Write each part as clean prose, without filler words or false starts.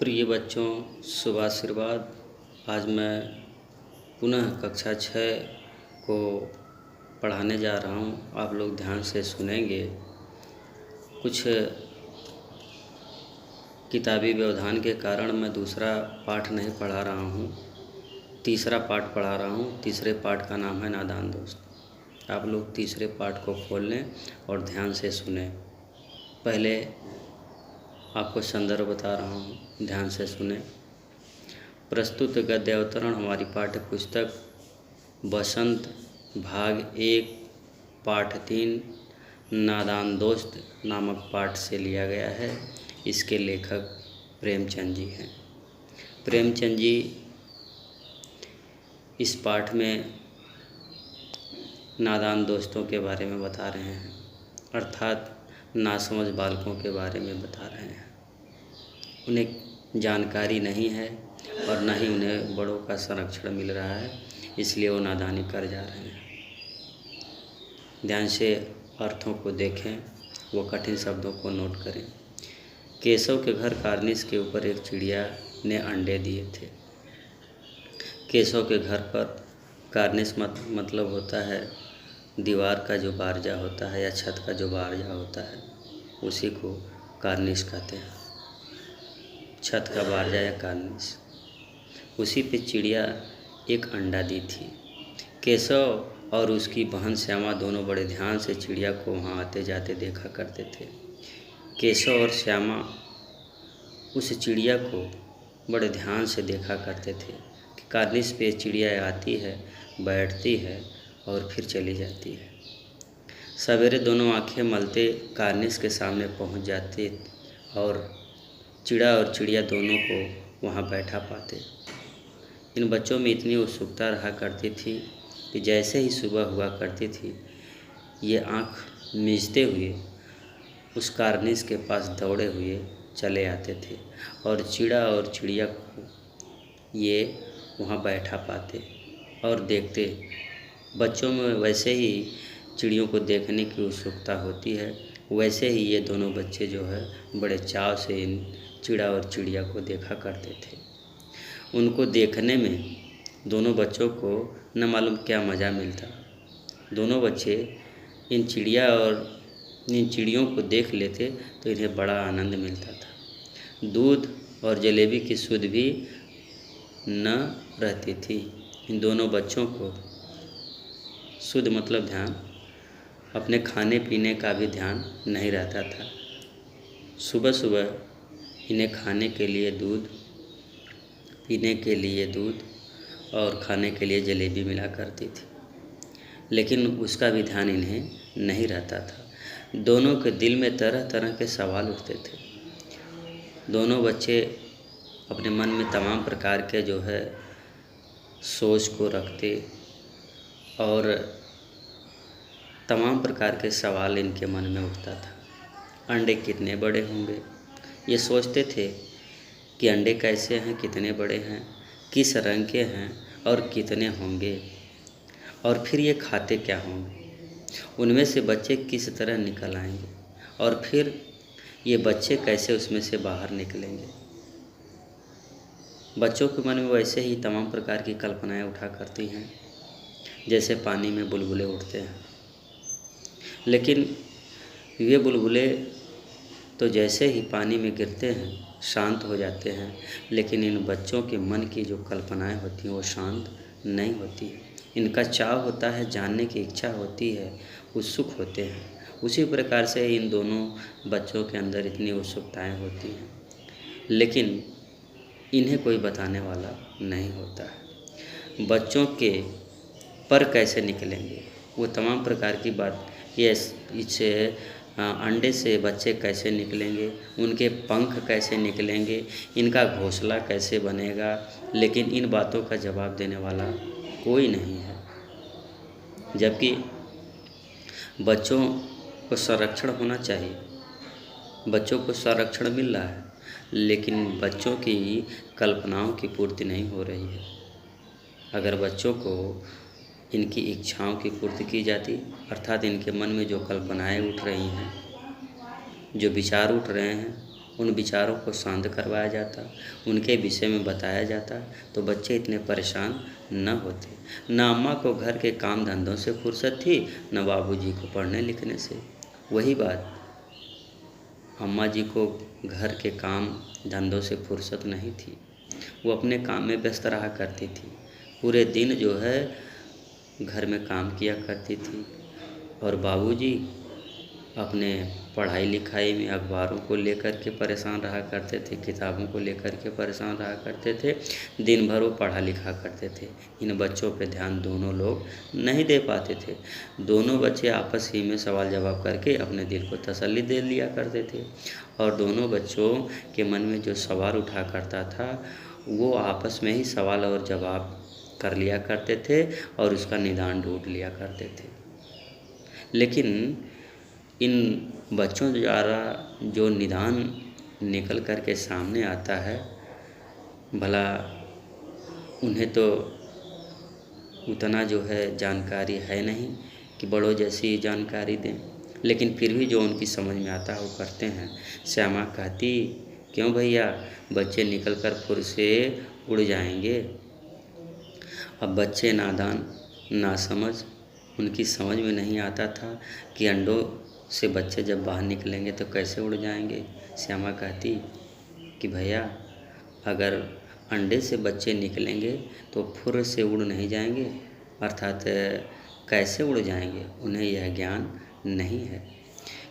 प्रिय बच्चों, शुभ आशीर्वाद। आज मैं पुनः कक्षा 6 को पढ़ाने जा रहा हूँ। आप लोग ध्यान से सुनेंगे। कुछ किताबी व्यवधान के कारण मैं दूसरा पाठ नहीं पढ़ा रहा हूँ, तीसरा पाठ पढ़ा रहा हूँ। तीसरे पाठ का नाम है नादान दोस्त। आप लोग तीसरे पाठ को खोल लें और ध्यान से सुनें। पहले आपको संदर्भ बता रहा हूँ, ध्यान से सुने। प्रस्तुत गद्य अवतरण हमारी पाठ्य पुस्तक बसंत भाग 1 पाठ 3 नादान दोस्त नामक पाठ से लिया गया है। इसके लेखक प्रेमचंद जी हैं। प्रेमचंद जी इस पाठ में नादान दोस्तों के बारे में बता रहे हैं, अर्थात नासमझ बालकों के बारे में बता रहे हैं। उन्हें जानकारी नहीं है और न ही उन्हें बड़ों का संरक्षण मिल रहा है, इसलिए वो नादानी कर जा रहे हैं। ध्यान से अर्थों को देखें, वो कठिन शब्दों को नोट करें। केशव के घर कार्निस के ऊपर एक चिड़िया ने अंडे दिए थे। केशव के घर पर कार्निस मतलब होता है दीवार का जो बारजा होता है या छत का जो बारजा होता है, उसी को कार्निस कहते हैं। छत का बारजा या कार्निस, उसी पे चिड़िया एक अंडा दी थी। केशव और उसकी बहन श्यामा दोनों बड़े ध्यान से चिड़िया को वहाँ आते जाते देखा करते थे। केशव और श्यामा उस चिड़िया को बड़े ध्यान से देखा करते थे कि कार्निस पे चिड़िया आती है, बैठती है और फिर चली जाती है। सवेरे दोनों आंखें मलते कार्निस के सामने पहुंच जाते और चिड़ा और चिड़िया दोनों को वहां बैठा पाते। इन बच्चों में इतनी उत्सुकता रहा करती थी कि जैसे ही सुबह हुआ करती थी, ये आँख मीचते हुए उस कार्निस के पास दौड़े हुए चले आते थे और चिड़ा और चिड़िया को ये वहाँ बैठा पाते और देखते। बच्चों में वैसे ही चिड़ियों को देखने की उत्सुकता होती है, वैसे ही ये दोनों बच्चे जो है बड़े चाव से इन चिड़ा और चिड़िया को देखा करते थे। उनको देखने में दोनों बच्चों को न मालूम क्या मज़ा मिलता। दोनों बच्चे इन चिड़िया और इन चिड़ियों को देख लेते तो इन्हें बड़ा आनंद मिलता था। दूध और जलेबी की सुध भी न रहती थी। इन दोनों बच्चों को सुध मतलब ध्यान, अपने खाने पीने का भी ध्यान नहीं रहता था। सुबह सुबह इन्हें खाने के लिए दूध, पीने के लिए दूध और खाने के लिए जलेबी मिला करती थी, लेकिन उसका भी ध्यान इन्हें नहीं रहता था। दोनों के दिल में तरह तरह के सवाल उठते थे। दोनों बच्चे अपने मन में तमाम प्रकार के जो है सोच को रखते और तमाम प्रकार के सवाल इनके मन में उठता था। अंडे कितने बड़े होंगे, ये सोचते थे कि अंडे कैसे हैं, कितने बड़े हैं, किस रंग के हैं और कितने होंगे, और फिर ये खाते क्या होंगे, उनमें से बच्चे किस तरह निकल आएंगे और फिर ये बच्चे कैसे उसमें से बाहर निकलेंगे। बच्चों के मन में वैसे ही तमाम प्रकार की कल्पनाएं उठा करती हैं, जैसे पानी में बुलबुले उठते हैं। लेकिन ये बुलबुले तो जैसे ही पानी में गिरते हैं शांत हो जाते हैं, लेकिन इन बच्चों के मन की जो कल्पनाएं होती हैं वो शांत नहीं होती। इनका चाव होता है, जानने की इच्छा होती है, उत्सुक होते हैं। उसी प्रकार से इन दोनों बच्चों के अंदर इतनी उत्सुकताएं होती हैं, लेकिन इन्हें कोई बताने वाला नहीं होता है। बच्चों के पर कैसे निकलेंगे, वो तमाम प्रकार की बात, ये इससे अंडे से बच्चे कैसे निकलेंगे, उनके पंख कैसे निकलेंगे, इनका घोंसला कैसे बनेगा, लेकिन इन बातों का जवाब देने वाला कोई नहीं है। जबकि बच्चों को संरक्षण होना चाहिए, बच्चों को संरक्षण मिल रहा है, लेकिन बच्चों की कल्पनाओं की पूर्ति नहीं हो रही है। अगर बच्चों को इनकी इच्छाओं की पूर्ति की जाती, अर्थात इनके मन में जो कल्पनाएं उठ रही हैं, जो विचार उठ रहे हैं, उन विचारों को शांत करवाया जाता, उनके विषय में बताया जाता, तो बच्चे इतने परेशान न होते। न अम्मा को घर के काम धंधों से फुर्सत थी, न बाबूजी को पढ़ने लिखने से। वही बात, अम्मा जी को घर के काम धंधों से फुर्सत नहीं थी, वो अपने काम में व्यस्त रहा करती थी। पूरे दिन जो है घर में काम किया करती थी, और बाबूजी अपने पढ़ाई लिखाई में अखबारों को लेकर के परेशान रहा करते थे, किताबों को लेकर के परेशान रहा करते थे। दिन भर वो पढ़ा लिखा करते थे। इन बच्चों पे ध्यान दोनों लोग नहीं दे पाते थे। दोनों बच्चे आपस ही में सवाल जवाब करके अपने दिल को तसल्ली दे लिया करते थे, और दोनों बच्चों के मन में जो सवाल उठा करता था वो आपस में ही सवाल और जवाब कर लिया करते थे और उसका निदान ढूंढ लिया करते थे। लेकिन इन बच्चों द्वारा जो निदान निकल कर के सामने आता है, भला उन्हें तो उतना जो है जानकारी है नहीं कि बड़ों जैसी जानकारी दें, लेकिन फिर भी जो उनकी समझ में आता है वो करते हैं। श्यामा कहती, क्यों भैया, बच्चे निकल कर फुर से उड़ जाएंगे। अब बच्चे नादान, नासमझ, उनकी समझ में नहीं आता था कि अंडों से बच्चे जब बाहर निकलेंगे तो कैसे उड़ जाएंगे। श्यामा कहती कि भैया, अगर अंडे से बच्चे निकलेंगे तो फुर से उड़ नहीं जाएंगे, अर्थात कैसे उड़ जाएंगे, उन्हें यह ज्ञान नहीं है।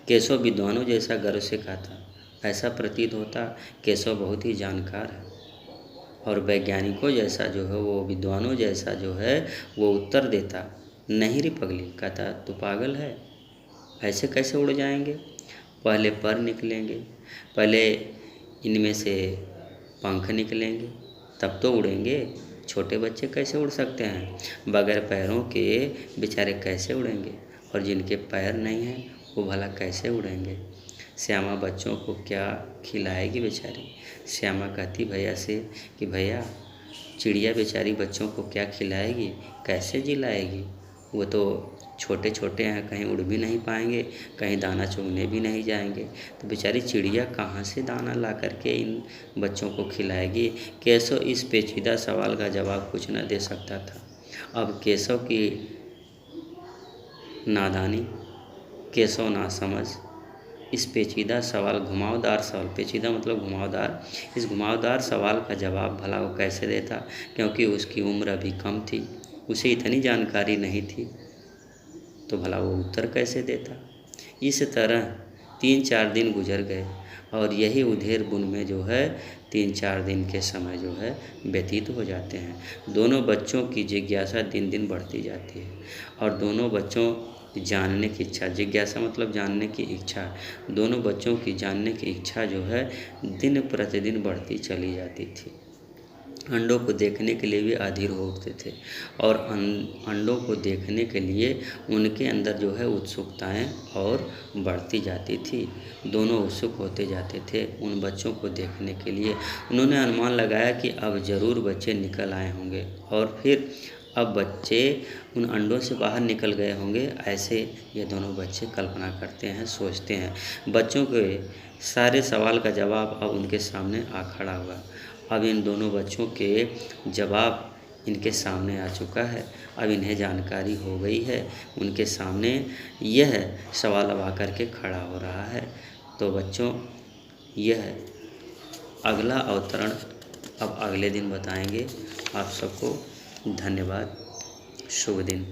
केशव विद्वानों जैसा गर्व से कहता, ऐसा प्रतीत होता केशव बहुत ही जानकार है, और वैज्ञानिकों जैसा जो है, वो विद्वानों जैसा जो है वो उत्तर देता, नहीं रे पगली, कहता तू पागल है, ऐसे कैसे उड़ जाएंगे। पहले पर निकलेंगे, पहले इनमें से पंख निकलेंगे, तब तो उड़ेंगे। छोटे बच्चे कैसे उड़ सकते हैं, बगैर पैरों के बेचारे कैसे उड़ेंगे, और जिनके पैर नहीं हैं वो भला कैसे उड़ेंगे। श्यामा बच्चों को क्या खिलाएगी बेचारी। श्यामा कहती भैया से कि भैया, चिड़िया बेचारी बच्चों को क्या खिलाएगी, कैसे जिलाएगी, वो तो छोटे छोटे हैं, कहीं उड़ भी नहीं पाएंगे, कहीं दाना चुगने भी नहीं जाएंगे, तो बेचारी चिड़िया कहाँ से दाना ला करके इन बच्चों को खिलाएगी। केशव इस पेचीदा सवाल का जवाब कुछ न दे सकता था। अब केशव की नादानी, केशव नासमझ, इस पेचीदा सवाल, घुमावदार सवाल, पेचीदा मतलब घुमावदार, इस घुमावदार सवाल का जवाब भला वो कैसे देता, क्योंकि उसकी उम्र अभी कम थी, उसे इतनी जानकारी नहीं थी, तो भला वो उत्तर कैसे देता। इस तरह 3-4 दिन गुजर गए, और यही उधेर बुन में जो है 3-4 दिन के समय जो है व्यतीत हो जाते हैं। दोनों बच्चों की जिज्ञासा दिन दिन बढ़ती जाती है, और दोनों बच्चों जानने की इच्छा, जिज्ञासा मतलब जानने की इच्छा, दोनों बच्चों की जानने की इच्छा जो है दिन प्रतिदिन बढ़ती चली जाती थी। अंडों को देखने के लिए भी अधीर हो उठते थे, और अंडों को देखने के लिए उनके अंदर जो है उत्सुकताएं और बढ़ती जाती थी। दोनों उत्सुक होते जाते थे उन बच्चों को देखने के लिए। उन्होंने अनुमान लगाया कि अब ज़रूर बच्चे निकल आए होंगे, और फिर अब बच्चे उन अंडों से बाहर निकल गए होंगे, ऐसे ये दोनों बच्चे कल्पना करते हैं, सोचते हैं। बच्चों के सारे सवाल का जवाब अब उनके सामने आ खड़ा हुआ। अब इन दोनों बच्चों के जवाब इनके सामने आ चुका है, अब इन्हें जानकारी हो गई है, उनके सामने यह सवाल अब आकर के खड़ा हो रहा है। तो बच्चों, यह अगला अवतरण अब अगले दिन बताएंगे। आप सबको धन्यवाद, शुभ दिन।